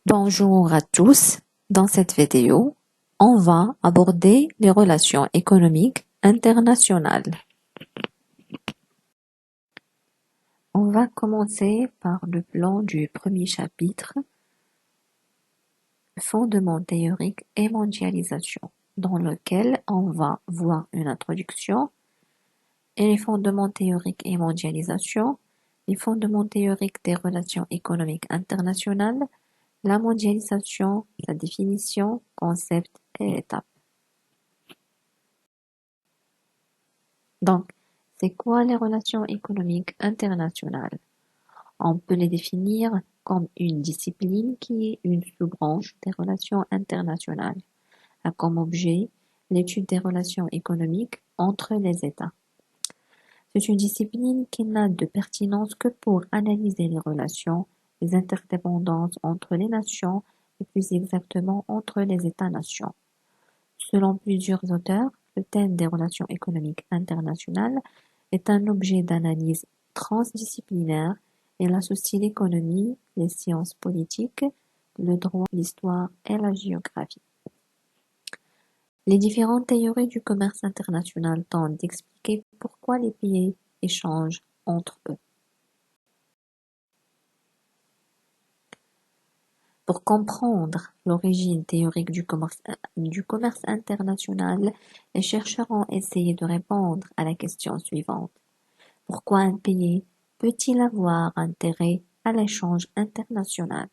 Bonjour à tous. Dans cette vidéo, on va aborder les relations économiques internationales. On va commencer par le plan du premier chapitre, fondements théoriques et mondialisation, dans lequel on va voir une introduction et les fondements théoriques et mondialisation, les fondements théoriques des relations économiques internationales, la mondialisation, sa définition, concept et étapes. Donc, c'est quoi les relations économiques internationales? On peut les définir comme une discipline qui est une sous-branche des relations internationales, a comme objet l'étude des relations économiques entre les États. C'est une discipline qui n'a de pertinence que pour analyser les relations, les interdépendances entre les nations et plus exactement entre les États-nations. Selon plusieurs auteurs, le thème des relations économiques internationales est un objet d'analyse transdisciplinaire. Il associe l'économie, les sciences politiques, le droit, l'histoire et la géographie. Les différentes théories du commerce international tentent d'expliquer pourquoi les pays échangent entre eux. Pour comprendre l'origine théorique du commerce international, les chercheurs ont essayé de répondre à la question suivante. Pourquoi un pays peut-il avoir intérêt à l'échange international?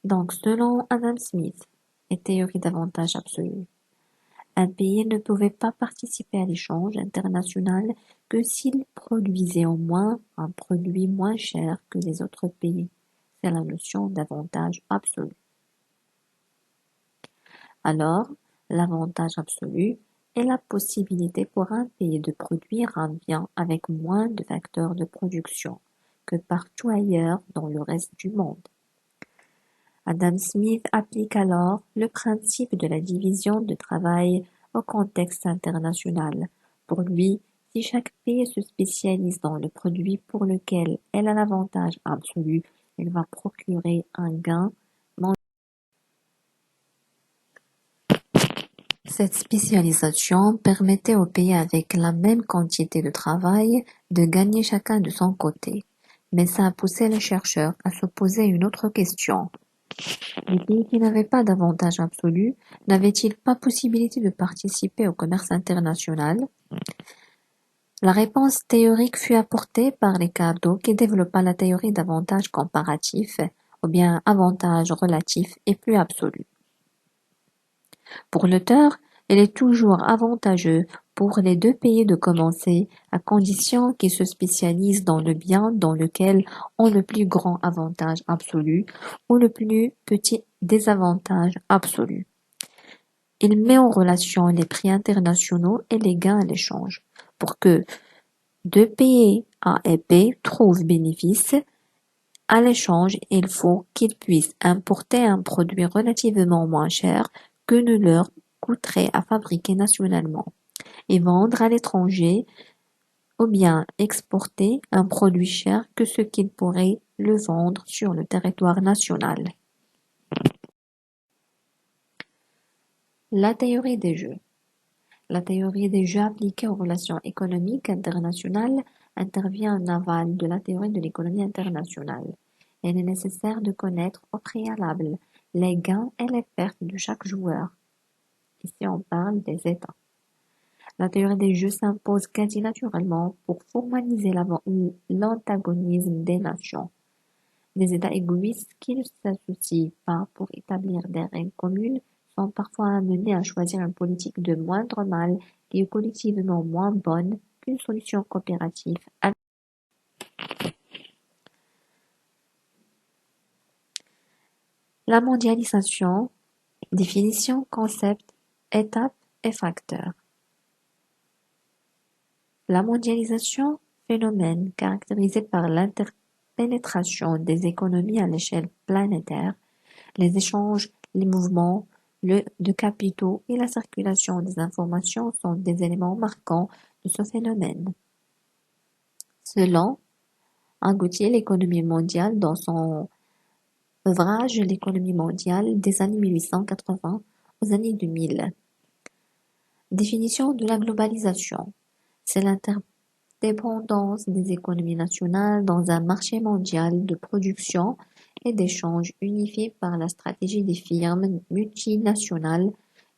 Donc, selon Adam Smith et théorie d'avantage absolu, un pays ne pouvait pas participer à l'échange international que s'il produisait au moins un produit moins cher que les autres pays. C'est la notion d'avantage absolu. Alors, l'avantage absolu est la possibilité pour un pays de produire un bien avec moins de facteurs de production que partout ailleurs dans le reste du monde. Adam Smith applique alors le principe de la division de travail au contexte international. Pour lui, si chaque pays se spécialise dans le produit pour lequel elle a l'avantage absolu, elle va procurer un gain. Cette spécialisation permettait aux pays avec la même quantité de travail de gagner chacun de son côté. Mais ça a poussé les chercheurs à se poser une autre question. Les pays qui n'avaient pas d'avantage absolu n'avaient-ils pas possibilité de participer au commerce international? La réponse théorique fut apportée par Ricardo qui développa la théorie d'avantage comparatif, ou bien avantage relatif et plus absolu. Pour l'auteur, il est toujours avantageux pour les deux pays de commencer, à condition qu'ils se spécialisent dans le bien dans lequel ont le plus grand avantage absolu ou le plus petit désavantage absolu. Il met en relation les prix internationaux et les gains à l'échange. Pour que deux pays A et B trouvent bénéfice à l'échange, il faut qu'ils puissent importer un produit relativement moins cher que ne leur coûterait à fabriquer nationalement et vendre à l'étranger ou bien exporter un produit cher que ce qu'ils pourraient le vendre sur le territoire national. La théorie des jeux. La théorie des jeux appliquée aux relations économiques internationales intervient en aval de la théorie de l'économie internationale. Il est nécessaire de connaître au préalable les gains et les pertes de chaque joueur. Ici, on parle des États. La théorie des jeux s'impose quasi naturellement pour formaliser l'antagonisme des nations. Les États égoïstes qui ne s'associent pas pour établir des règles communes sont parfois amenés à choisir une politique de moindre mal qui est collectivement moins bonne qu'une solution coopérative. La mondialisation, définition, concept, étapes et facteurs. La mondialisation, phénomène caractérisé par l'interpénétration des économies à l'échelle planétaire, les échanges, les mouvements de capitaux et la circulation des informations sont des éléments marquants de ce phénomène. Selon Gauthier, l'économie mondiale dans son Ouvrage l'économie mondiale des années 1880 aux années 2000. Définition de la globalisation. C'est l'interdépendance des économies nationales dans un marché mondial de production et d'échange unifié par la stratégie des firmes multinationales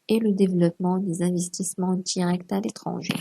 et le développement des investissements directs à l'étranger.